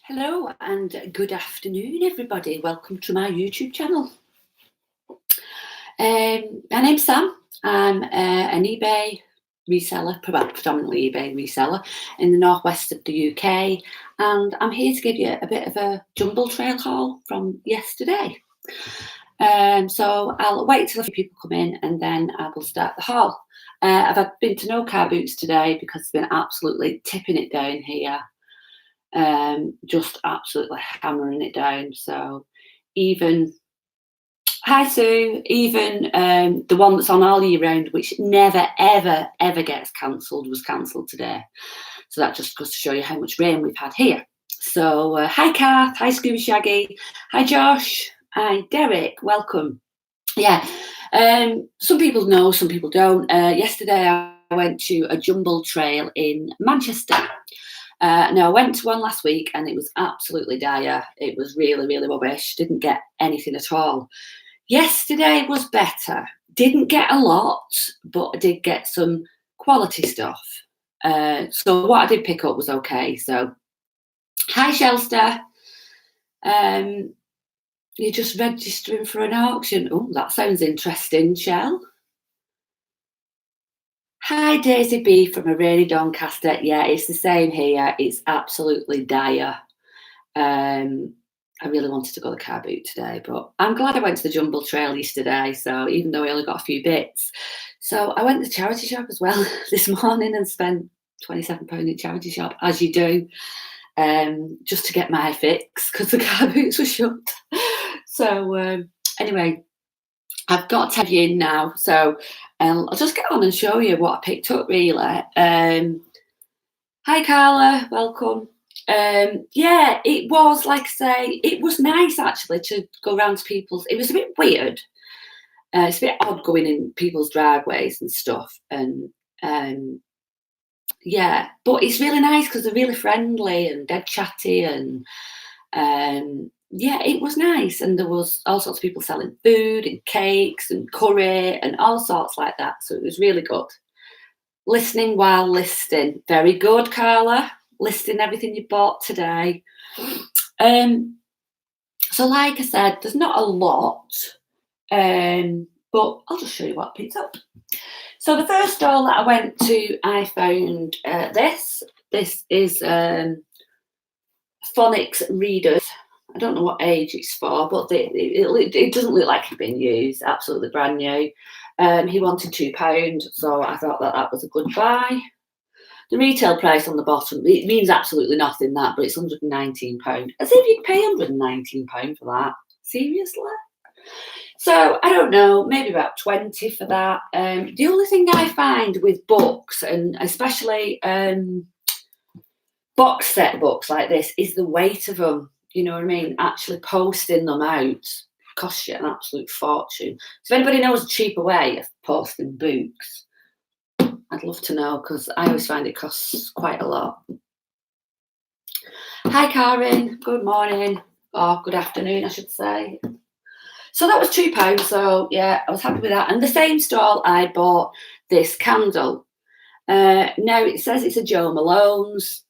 Hello and good afternoon, everybody. Welcome to my YouTube channel. My name's Sam. I'm an eBay reseller, predominantly eBay reseller in the northwest of the UK, and I'm here to give you a bit of a jumble trail haul from yesterday. So I'll wait till a few people come in and then I will start the haul. I've been to no car boots today because it's been absolutely tipping it down here. Just absolutely hammering it down. So even hi Sue, even the one that's on all year round, which never ever gets cancelled, was cancelled today. So that just goes to show you how much rain we've had here. So hi Kath, hi Scooby Shaggy, hi Josh, hi Derek, welcome. Yeah, some people know, some people don't. Yesterday I went to a Jumble trail in Manchester. Now, I went to one last week and it was absolutely dire. It was really rubbish. Didn't get anything at all. Yesterday was better. Didn't get a lot, but I did get some quality stuff. So what I did pick up was okay. So, hi Shelster. You're just registering for an auction. Oh, that sounds interesting, Shell. Hi Daisy B from a rainy Doncaster. Yeah, it's the same here. It's absolutely dire. I really wanted to go to the car boot today, but I'm glad I went to the Jumble Trail yesterday. So even though I only got a few bits, so I went to the charity shop as well this morning and spent £27 in charity shop, as you do, just to get my fix because the car boots were shut. So anyway, I've got to have you in now, so I'll just get on and show you what I picked up, really. Hi, Carla, welcome. Yeah, it was, like I say, it was nice, actually, to go around to people's... It was a bit weird. It's a bit odd going in people's driveways and stuff, and yeah, but it's really nice because they're really friendly and dead chatty, and yeah, it was nice. And there was all sorts of people selling food and cakes and curry and all sorts like that. So it was really good. Listening while listing. Very good, Carla. Listing everything you bought today. So like I said, there's not a lot, but I'll just show you what I picked up. So the first stall that I went to, I found this. This is phonics readers. I don't know what age it's for, but it doesn't look like it's been used. Absolutely brand new. He wanted £2, so I thought that was a good buy. The retail price on the bottom, it means absolutely nothing, that, but it's £119. As if you'd pay £119 for that. Seriously? So I don't know, maybe about 20 for that. The only thing I find with books, and especially box set books like this, is the weight of them. You know what I mean? Actually posting them out costs you an absolute fortune. So if anybody knows a cheaper way of posting books, I'd love to know, because I always find it costs quite a lot. Hi Karen, good morning, or good afternoon I should say. So that was £2, so yeah, I was happy with that. And the same stall I bought this candle. Now it says it's a Jo Malone's.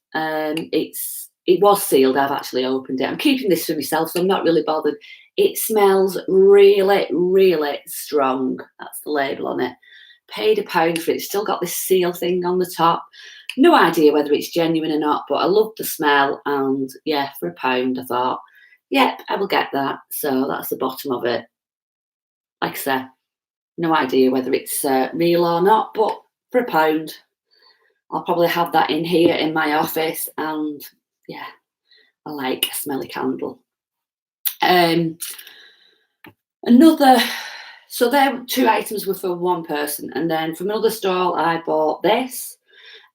It was sealed. I've actually opened it. I'm keeping this for myself, so I'm not really bothered. It smells really strong. That's the label on it. Paid £1 for it. It's still got this seal thing on the top. No idea whether it's genuine or not, but I love the smell, and yeah, for £1 I thought, yep, I will get that. So that's the bottom of it. Like I said, no idea whether it's real or not, but for £1 I'll probably have that in here in my office, and yeah, I like a smelly candle. So there, 2 items were for one person, and then from another stall I bought this.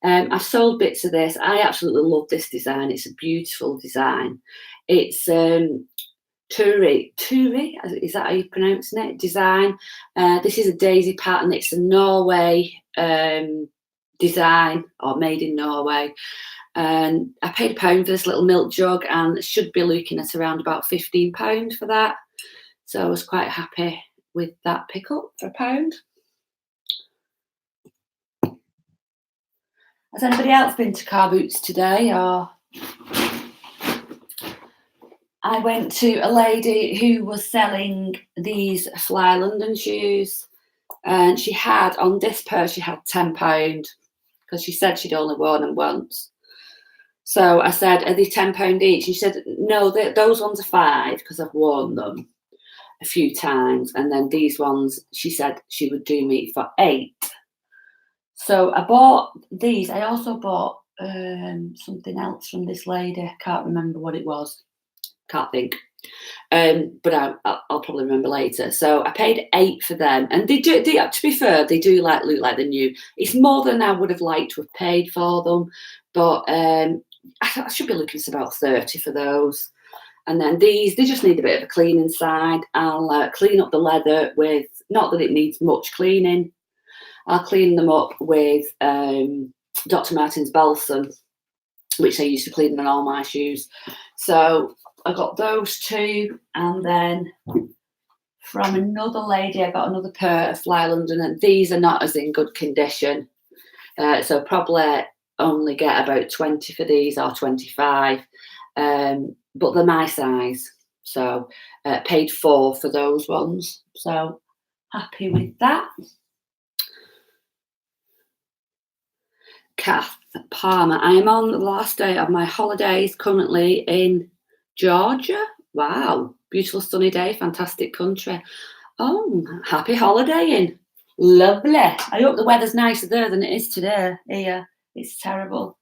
I've sold bits of this. I absolutely love this design. It's a beautiful design. It's Turi, is that how you're pronouncing it? Design. This is a daisy pattern. It's a Norway design, or made in Norway. And I paid £1 for this little milk jug, and should be looking at around about £15 for that. So I was quite happy with that pickup for £1. Has anybody else been to car boots today, or I went to a lady who was selling these Fly London shoes, and she had, on this purse, she had £10 because she said she'd only worn them once. So I said, are they £10 each? And she said, no, those ones are 5 because I've worn them a few times. And then these ones, she said she would do me for 8. So I bought these. I also bought something else from this lady. I can't remember what it was. Can't think. But I'll probably remember later. So I paid 8 for them, and they do. To be fair, they do look like they're new. It's more than I would have liked to have paid for them, but I should be looking at about 30 for those. And then these, they just need a bit of a clean inside. I'll clean up the leather with, not that it needs much cleaning. I'll clean them up with Dr. Martens balsam, which I use to clean them on all my shoes. So I got those 2, and then from another lady I got another pair of Fly London, and these are not as in good condition. So probably only get about 20 for these, or 25. But they're my size. So paid 4 for those ones. So happy with that. Kath Palmer. I am on the last day of my holidays, currently in Georgia. Wow, beautiful sunny day, fantastic country. Oh, happy holidaying. Lovely. I hope the weather's nicer there than it is today. Here, it's terrible.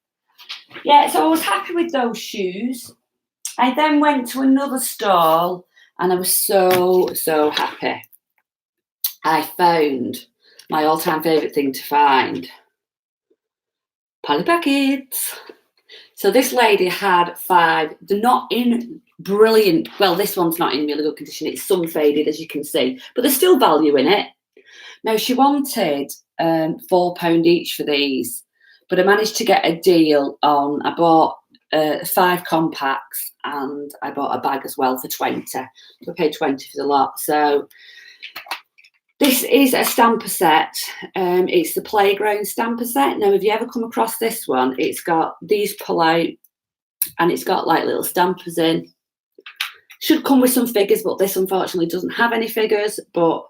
Yeah, so I was happy with those shoes. I then went to another stall, and I was so happy. I found my all-time favourite thing to find. Polly packets. So this lady had 5. They're not in brilliant, well, this one's not in really good condition. It's sun faded, as you can see, but there's still value in it. Now, she wanted £4 each for these, but I managed to get a deal on, I bought 5 compacts, and I bought a bag as well for 20. So I paid 20 for the lot. So this is a stamper set. It's the Playground stamper set. Now, have you ever come across this one? It's got these pull out, and it's got like little stampers in. Should come with some figures, but this unfortunately doesn't have any figures. But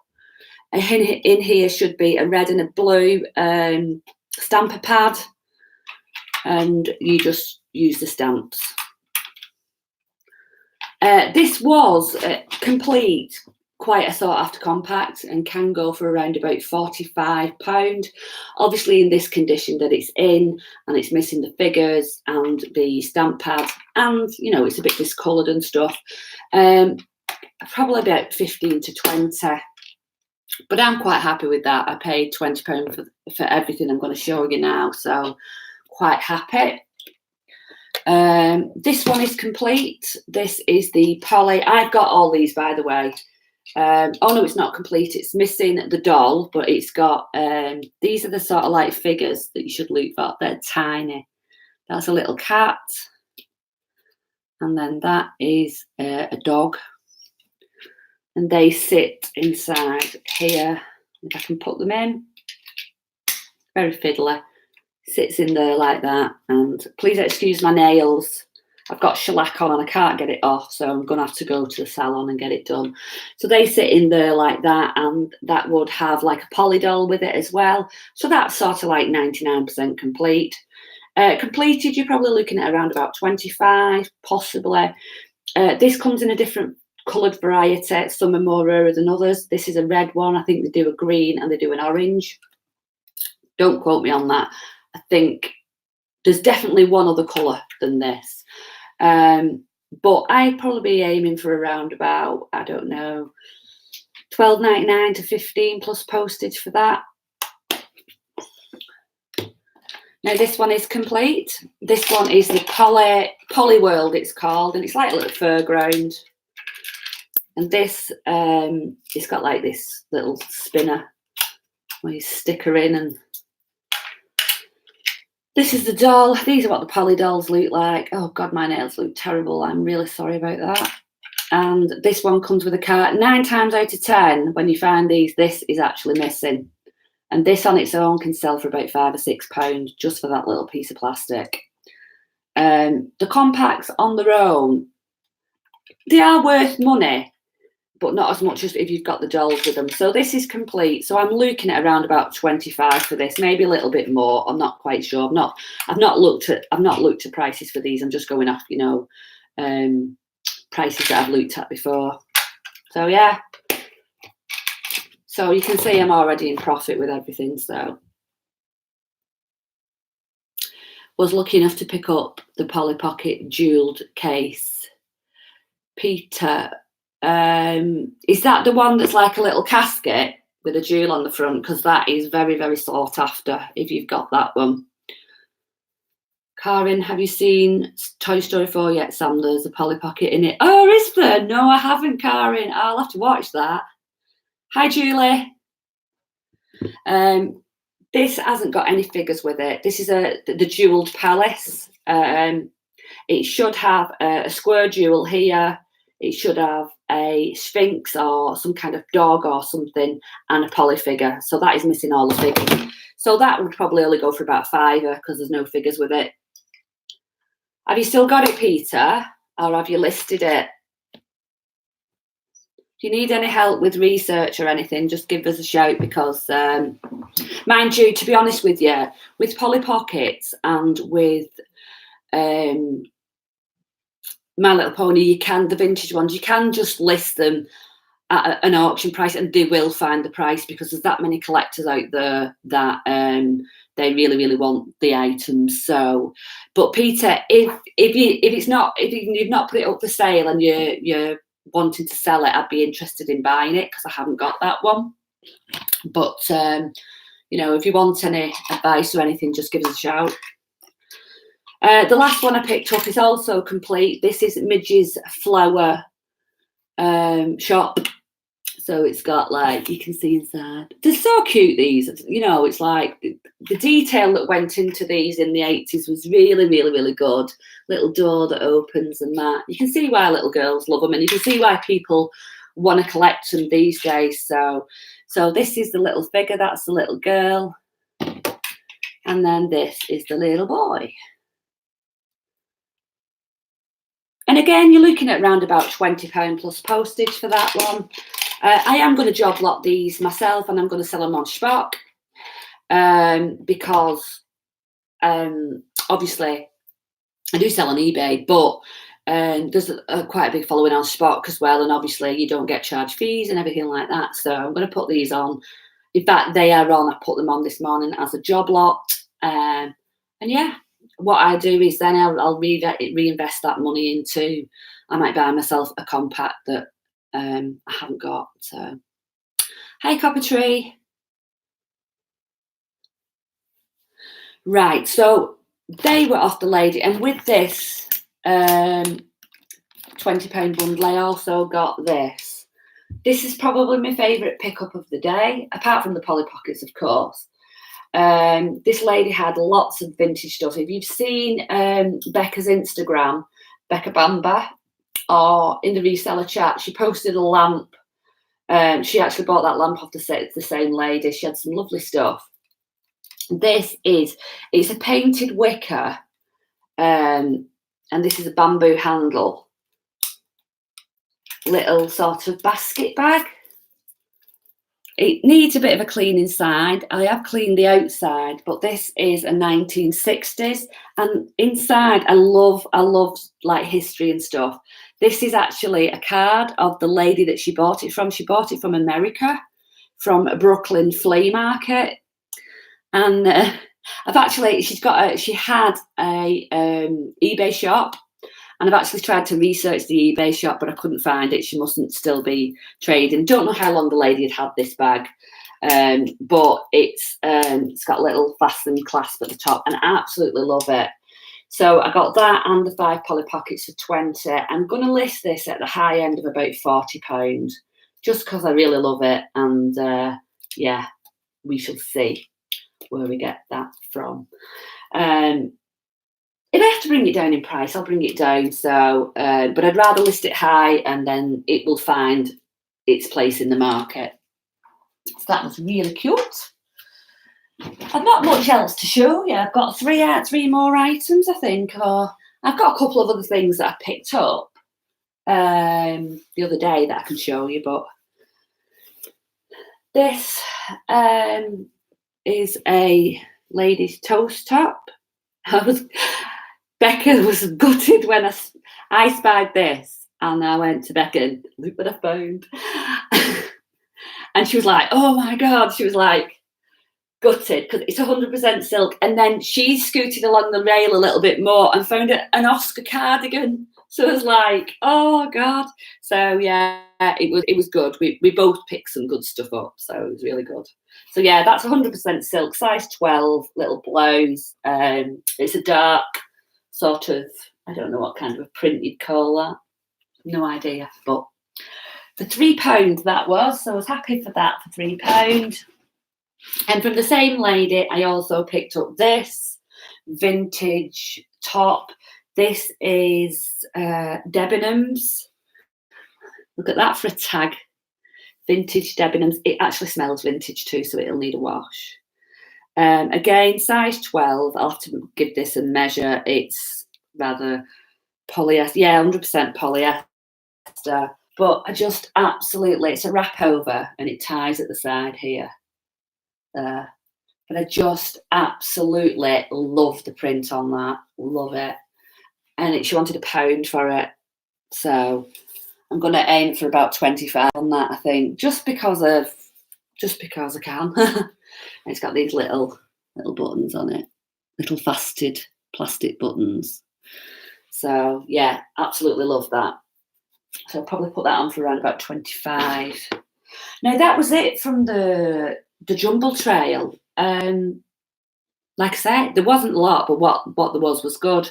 in here should be a red and a blue stamper pad, and you just use the stamps. This was complete, quite a sought after compact, and can go for around about £45. Obviously in this condition that it's in, and it's missing the figures and the stamp pad, and you know, it's a bit discoloured and stuff. Probably about 15 to 20. But I'm quite happy with that. I paid £20 for everything I'm going to show you now, so quite happy. This one is complete. This is the Polly. I've got all these, by the way. Oh no, it's not complete. It's missing the doll, but it's got these are the sort of like figures that you should look for. They're tiny. That's a little cat, and then that is a dog, and they sit inside here. If I can put them in, very fiddly. Sits in there like that, and please excuse my nails. I've got shellac on and I can't get it off, so I'm gonna have to go to the salon and get it done. So they sit in there like that, and that would have like a Polly doll with it as well. So that's sort of like 99% complete. Completed, you're probably looking at around about 25, possibly. This comes in a different coloured variety. Some are more rarer than others. This is a red one. I think they do a green and they do an orange. Don't quote me on that. I think there's definitely one other colour than this. But I'd probably be aiming for around about, I don't know, £12.99 to £15 plus postage for that. Now this one is complete. This one is the Polly World, it's called, and it's like a little fairground. And this, it's got like this little spinner where you stick her in, and this is the doll. These are what the Polly dolls look like. Oh God, my nails look terrible. I'm really sorry about that. And this one comes with a card. 9 times out of 10, when you find these, this is actually missing. And this on its own can sell for about £5 or £6 just for that little piece of plastic. The compacts on their own, they are worth money, but not as much as if you've got the dolls with them. So this is complete. So I'm looking at around about 25 for this, maybe a little bit more. I'm not quite sure. I've not looked at prices for these. I'm just going off, prices that I've looked at before. So yeah. So you can see I'm already in profit with everything. So was lucky enough to pick up the Polly Pocket jeweled case. Peter, is that the one that's like a little casket with a jewel on the front? Because that is very, very sought after if you've got that one. Karen, have you seen Toy Story 4 yet, Sam? There's a Polly Pocket in it. Oh, is there? No, I haven't, Karen. I'll have to watch that. Hi, Julie. This hasn't got any figures with it. This is the jeweled palace. It should have a square jewel here. It should have a sphinx or some kind of dog or something and a Polly figure. So that is missing all the figures. So that would probably only go for about £5 because there's no figures with it. Have you still got it, Peter? Or have you listed it? If you need any help with research or anything, just give us a shout because, mind you, to be honest with you, with Polly Pockets and with My Little Pony, the vintage ones, you can just list them at an auction price and they will find the price because there's that many collectors out there that they really, really want the items. So, but Peter, if you've not put it up for sale and you're wanting to sell it, I'd be interested in buying it because I haven't got that one. But if you want any advice or anything, just give us a shout. The last one I picked up is also complete. This is Midge's Flower shop. So it's got, like, you can see inside. They're so cute, these. It's like the detail that went into these in the 80s was really, really, really good. Little door that opens and that. You can see why little girls love them and you can see why people want to collect them these days. So this is the little figure. That's the little girl. And then this is the little boy. And again, you're looking at around about £20 plus postage for that one. I am going to job lot these myself and I'm going to sell them on Spock because obviously I do sell on eBay, but there's quite a big following on Spock as well, and obviously you don't get charged fees and everything like that. So I'm going to put these on. In fact, they are on. I put them on this morning as a job lot. And yeah, what I do is then I'll reinvest that money into, I might buy myself a compact that I haven't got. So, hi, Copper Tree. Right, so they were off the lady, and with this £20 bundle, I also got this. This is probably my favourite pickup of the day, apart from the Polly Pockets, of course. This lady had lots of vintage stuff. If you've seen Becca's Instagram, Becca Bamba, or in the reseller chat, she posted a lamp. She actually bought that lamp off the same lady. She had some lovely stuff. It's a painted wicker, and this is a bamboo handle. Little sort of basket bag. It needs a bit of a clean inside. I have cleaned the outside, but this is a 1960s, and inside I love like history and stuff. This is actually a card of the lady that she bought it from. She bought it from America, from a Brooklyn flea market, and she had a eBay shop. And I've actually tried to research the eBay shop, but I couldn't find it. She mustn't still be trading. Don't know how long the lady had this bag, but it's got a little fastened clasp at the top, and I absolutely love it. So I got that and the 5 Polly Pockets for 20. I'm going to list this at the high end of about £40, just because I really love it. And yeah, we shall see where we get that from. If I have to bring it down in price, I'll bring it down. So, but I'd rather list it high and then it will find its place in the market. So that was really cute. I've not much else to show you. I've got three more items, I think, or I've got a couple of other things that I picked up. the other day that I can show you, but this is a lady's toast top. Becca was gutted when I spied this, and I went to Becca and look what I found. And she was like, oh my God, she was like gutted because it's 100% silk. And then she scooted along the rail a little bit more and found an Oscar cardigan. So I was like, oh God. So yeah, it was good. We both picked some good stuff up, so it was really good. So yeah, that's 100% silk, size 12, little blouse. It's a dark sort of, I don't know what kind of a print you'd call that. No idea, but for £3 that was, so I was happy for that for £3. And from the same lady, I also picked up this vintage top. This is Debenhams. Look at that for a tag. Vintage Debenhams. It actually smells vintage too, so it'll need a wash. Again, size 12. I'll have to give this a measure. It's rather polyester. Yeah, 100% polyester. But I just absolutely, it's a wrap over and it ties at the side here. But I just absolutely love the print on that. Love it. And she wanted £1 for it. So I'm going to aim for about 25 on that, I think, just because I can. It's got these little buttons on it, little faceted plastic buttons. So yeah, absolutely love that. So I'll probably put that on for around about 25. Now that was it from the Jumble trail. Like I said, there wasn't a lot, but what there was good.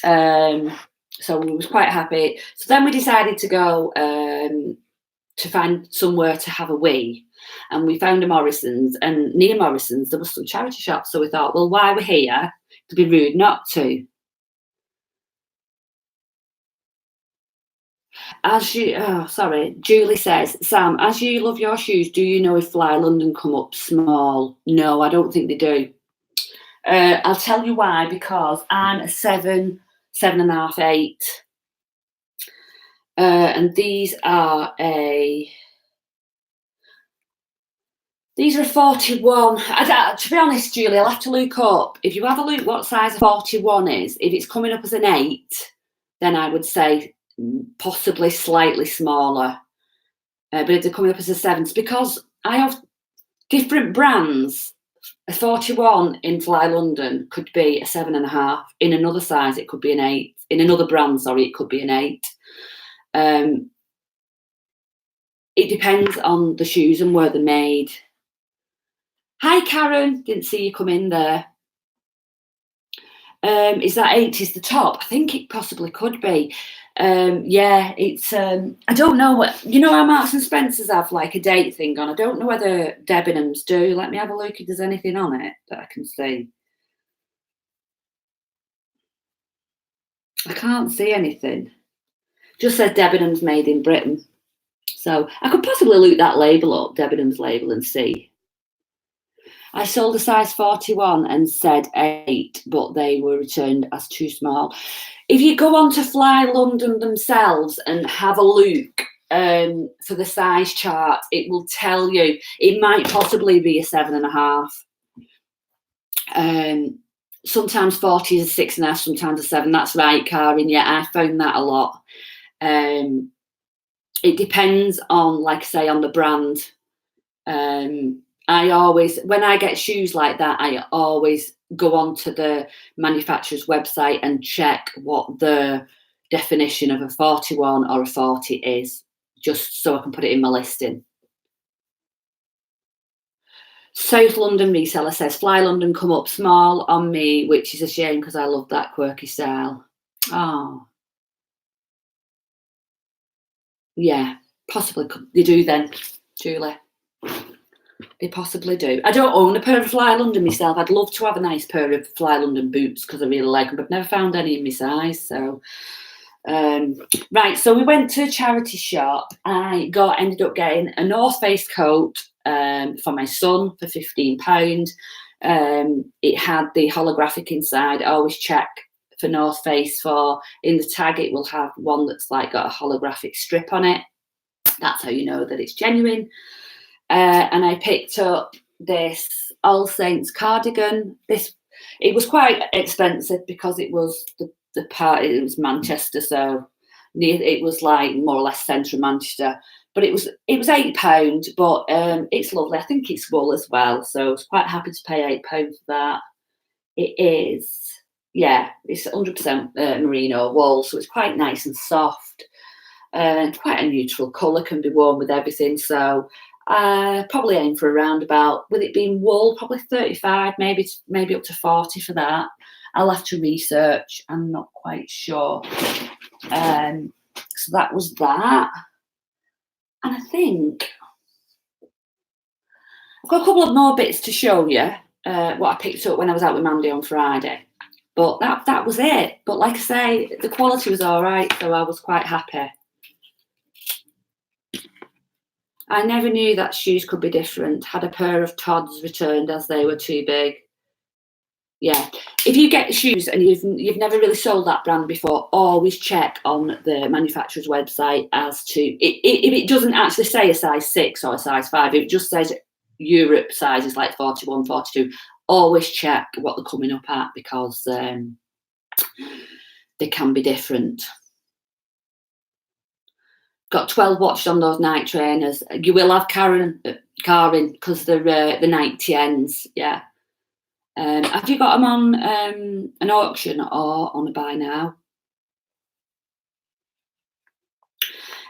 So we was quite happy. So then we decided to go to find somewhere to have a wee, and we found a Morrison's, and near Morrison's there was some charity shops. So we thought, well, while we're here, it'd be rude not to. Julie says, Sam, as you love your shoes, do you know if Fly London come up small? No, I don't think they do. I'll tell you why, because I'm a 7.5, 8. And these are a 41. To be honest, Julie, I'll have to look up. If you have a look what size a 41 is, if it's coming up as an 8, then I would say possibly slightly smaller. But if they're coming up as a 7, it's because I have different brands. A 41 in Fly London could be a 7.5. In another size, it could be an 8. In another brand, it could be an 8. It depends on the shoes and where they're made. Hi, Karen. Didn't see you come in there. Is that 8 is the top? I think it possibly could be. Yeah, it's I don't know what, you know how Marks and Spencer's have like a date thing on. I don't know whether Debenhams do. Let me have a look if there's anything on it that I can see. I can't see anything. Just says Debenhams made in Britain. So I could possibly look that label up, Debenhams label, and see. I sold a size 41 and said 8, but they were returned as too small. If you go on to Fly London themselves and have a look for the size chart, it will tell you it might possibly be a 7.5. Sometimes 40 is a 6.5, sometimes a 7. That's right, Karen. Yeah, I found that a lot. It depends on, like I say, on the brand. I always, when I get shoes like that, I always go onto the manufacturer's website and check what the definition of a 41 or a 40 is, just so I can put it in my listing. South London reseller says, Fly London come up small on me, which is a shame because I love that quirky style. Oh. Yeah, possibly they do then, Julie. They possibly do. I don't own a pair of Fly London myself. I'd love to have a nice pair of Fly London boots because I really like them, but I've never found any in my size. So, right. So we went to a charity shop. I ended up getting a North Face coat for my son for £15. It had the holographic inside. I always check for North Face for. In the tag, it will have one that's like got a holographic strip on it. That's how you know that it's genuine. And I picked up this All Saints cardigan. It was quite expensive because it was the part. It was Manchester, so it was like more or less centre of Manchester. But it was £8, but it's lovely. I think it's wool as well, so I was quite happy to pay £8 for that. It is, yeah, it's 100% merino wool, so it's quite nice and soft. Quite a neutral colour, can be worn with everything. So probably aim for around about, with it being wool, probably 35, maybe up to 40 for that. I'll have to research. I'm not quite sure. So that was that. And I think I've got a couple of more bits to show you, what I picked up when I was out with Mandy on Friday. But that was it. But like I say, the quality was all right, so I was quite happy. I never knew that shoes could be different. Had a pair of Todds returned as they were too big. Yeah, if you get shoes and you've never really sold that brand before, always check on the manufacturer's website as to if it doesn't actually say a size 6 or a size 5, if it just says Europe sizes like 41, 42, always check what they're coming up at, because they can be different. Got 12 watches on those night trainers. You will have Karen, because they're the 90Ns, yeah. Have you got them on an auction or on a buy now?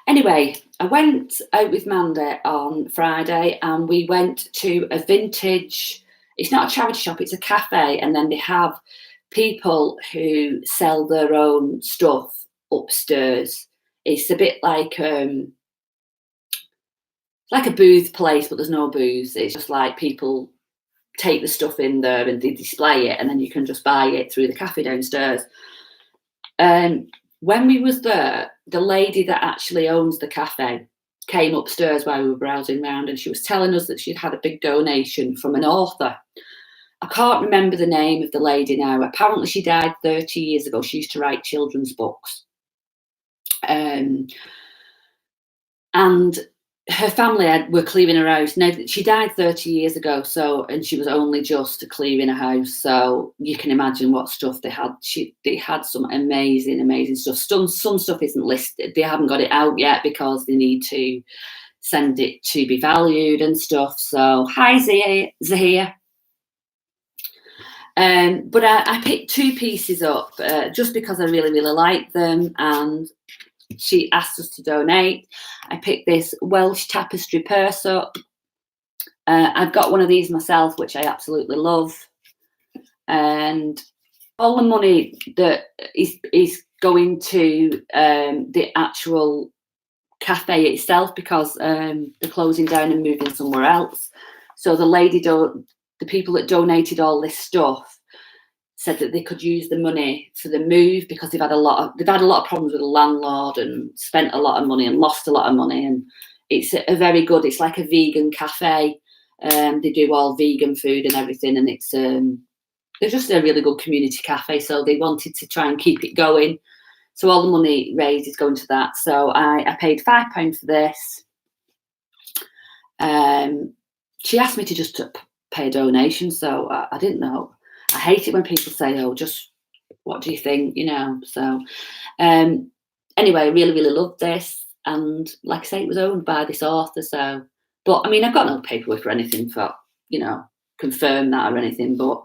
Anyway, I went out with Mandy on Friday and we went to a vintage, it's not a charity shop, it's a cafe, and then they have people who sell their own stuff upstairs. It's a bit like a booth place, but there's no booths. It's just like people take the stuff in there and they display it, and then you can just buy it through the cafe downstairs. When we was there, the lady that actually owns the cafe came upstairs while we were browsing around, and she was telling us that she'd had a big donation from an author. I can't remember the name of the lady now. Apparently she died 30 years ago. She used to write children's books. And her family were clearing her house. Now, she died 30 years ago, and she was only just clearing a house. So you can imagine what stuff they had. They had some amazing stuff. Some stuff isn't listed. They haven't got it out yet because they need to send it to be valued and stuff. So hi, Zahir. But I picked 2 pieces up just because I really liked them, and she asked us to donate. I picked this Welsh tapestry purse up. I've got one of these myself, which I absolutely love. And all the money that is going to the actual cafe itself, because they're closing down and moving somewhere else. So the people that donated all this stuff said that they could use the money for the move, because they've had a lot of problems with the landlord and spent a lot of money and lost a lot of money. And it's it's like a vegan cafe. They do all vegan food and everything, and they're just a really good community cafe. So they wanted to try and keep it going. So all the money raised is going to that. So I paid £5 for this. She asked me to just pay a donation, so I didn't know. I hate it when people say, "Oh, just what do you think?" So anyway, I really loved this, and like I say, it was owned by this author. So, but I mean, I've got no paperwork or anything for confirm that or anything. But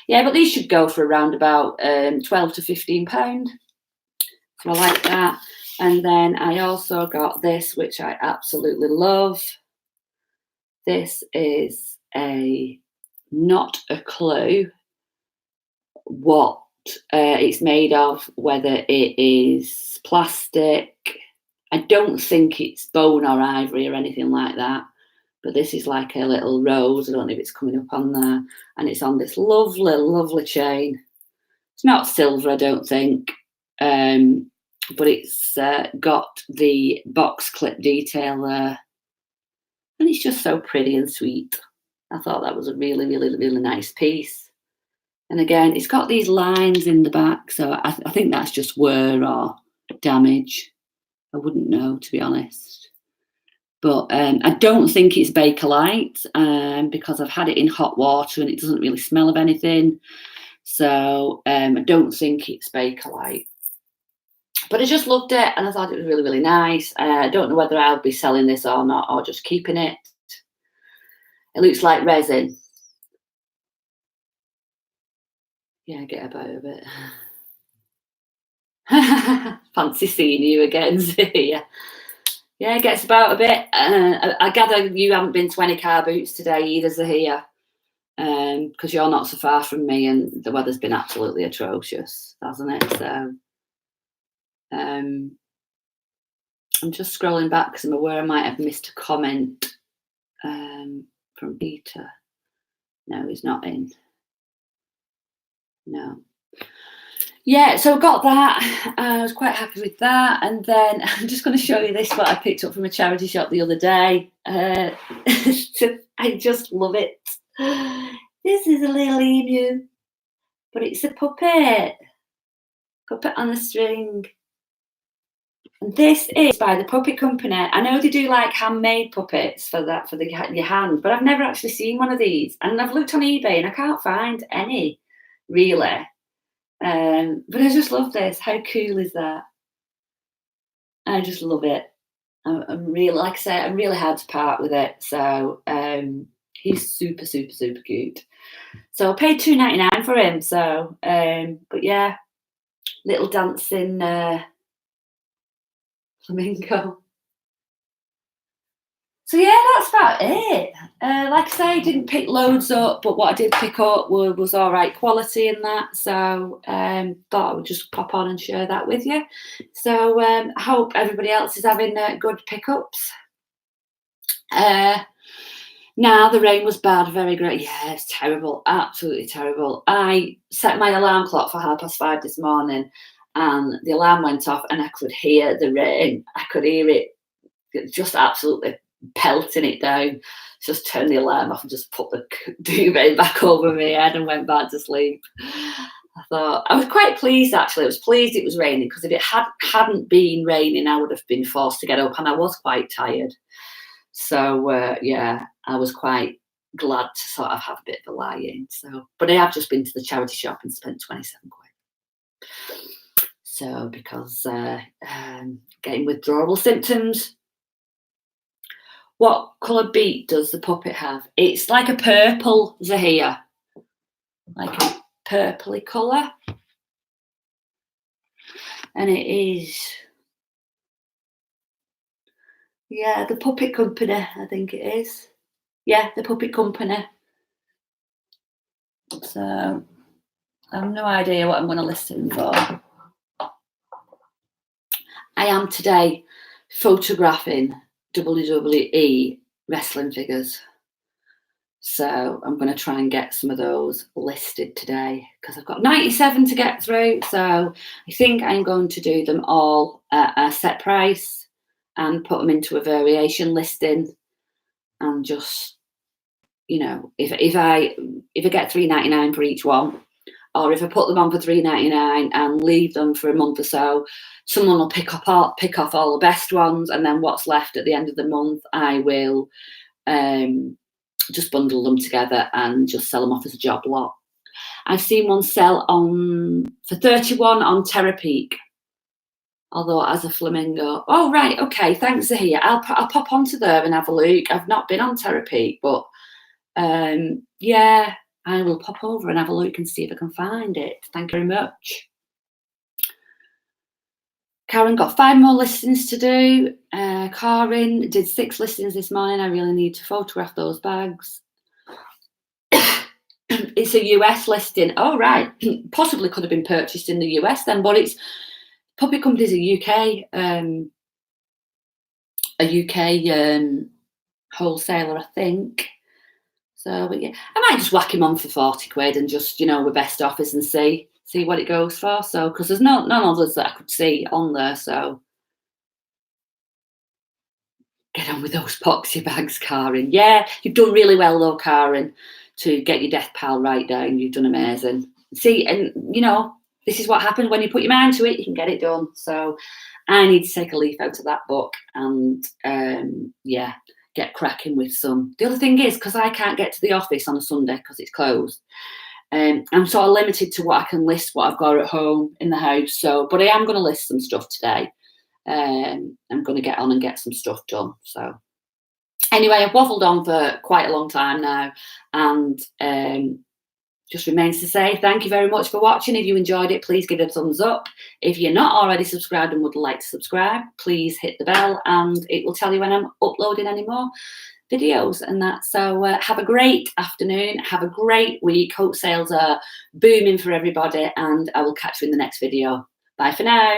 yeah, but these should go for around about £12 to £15. So I like that. And then I also got this, which I absolutely love. This is not a clue what it's made of, whether it is plastic. I don't think it's bone or ivory or anything like that, but this is like a little rose. I don't know if it's coming up on there, and it's on this lovely chain. It's not silver, I don't think, but it's got the box clip detail there, and it's just so pretty and sweet. I thought that was a really nice piece. And again, it's got these lines in the back, so I think that's just wear or damage. I wouldn't know, to be honest. But I don't think it's Bakelite because I've had it in hot water and it doesn't really smell of anything. So I don't think it's Bakelite. But I just loved it and I thought it was really, really nice. I don't know whether I'll be selling this or not, or just keeping it. It looks like resin. Yeah, get about a bit. Fancy seeing you again, Zia. Yeah, it gets about a bit. I gather you haven't been to any car boots today either, Zahia, because you're not so far from me and the weather's been absolutely atrocious, hasn't it? So I'm just scrolling back because I'm aware I might have missed a comment from Peter. No, he's not in. No. Yeah, so I got that. I was quite happy with that. And then I'm just going to show you this, what I picked up from a charity shop the other day. I just love it. This is a little emu, but it's a puppet. Puppet on a string. And this is by the Puppet Company. I know they do like handmade puppets for your hand, but I've never actually seen one of these. And I've looked on eBay and I can't find any, really. But I just love this. How cool is that? I just love it. I'm really, like I say, I'm really hard to part with it. So he's super, super, super cute. So I paid $2.99 for him. So, but yeah, little dancing flamingo. So yeah, that's about it. Like I say, I didn't pick loads up, but what I did pick up was all right quality in that. So thought I would just pop on and share that with you. So I hope everybody else is having good pickups. Now the rain was bad, very great. Yeah, it's terrible, absolutely terrible. I set my alarm clock for 5:30 this morning, and the alarm went off, and I could hear the rain. I could hear it just absolutely pelting it down. Just turned the alarm off and just put the duvet back over my head and went back to sleep. I was quite pleased actually. I was pleased it was raining because if it hadn't been raining, I would have been forced to get up, and I was quite tired. So yeah, I was quite glad to sort of have a bit of a lie in. So, but I have just been to the charity shop and spent 27 quid. So because getting withdrawal symptoms. What colour beat does the puppet have? It's like a purple, Zahia. Like a purpley colour. And it is, yeah, the Puppet Company, I think it is. Yeah, the Puppet Company. So I have no idea what I'm going to list him for. I am today photographing WWE wrestling figures. So I'm going to try and get some of those listed today because I've got 97 to get through. So I think I'm going to do them all at a set price and put them into a variation listing, and just, you know, if I get $3.99 for each one, or if I put them on for $3.99 and leave them for a month or so, someone will pick off all the best ones, and then what's left at the end of the month, I will just bundle them together and just sell them off as a job lot. I've seen one sell for 31 on Terapeak, although as a flamingo. Oh right, okay, thanks Zahia. I'll pop onto there and have a look. I've not been on Terapeak, but yeah, I will pop over and have a look and see if I can find it. Thank you very much. Karen got 5 more listings to do. Karin did 6 listings this morning. I really need to photograph those bags. It's a US listing. Oh, right. Possibly could have been purchased in the US then, but it's Puppet Company's a UK wholesaler, I think. So, but yeah, I might just whack him on for 40 quid and just, you know, with best offers and see what it goes for. So, because there's none others that I could see on there. So, get on with those boxy bags, Karen. Yeah, you've done really well though, Karen, to get your death pal right down. You've done amazing. see, and you know, this is what happens when you put your mind to it, you can get it done. So I need to take a leaf out of that book and yeah, get cracking with some. The other thing is, because I can't get to the office on a Sunday because it's closed, I'm sort of limited to what I can list, what I've got at home in the house. So, but I am going to list some stuff today. I'm going to get on and get some stuff done. So anyway, I've waffled on for quite a long time now, and just remains to say thank you very much for watching. If you enjoyed it, please give it a thumbs up. If you're not already subscribed and would like to subscribe, please hit the bell and it will tell you when I'm uploading any more videos and that. So have a great afternoon, have a great week. Hope sales are booming for everybody, and I will catch you in the next video. Bye for now.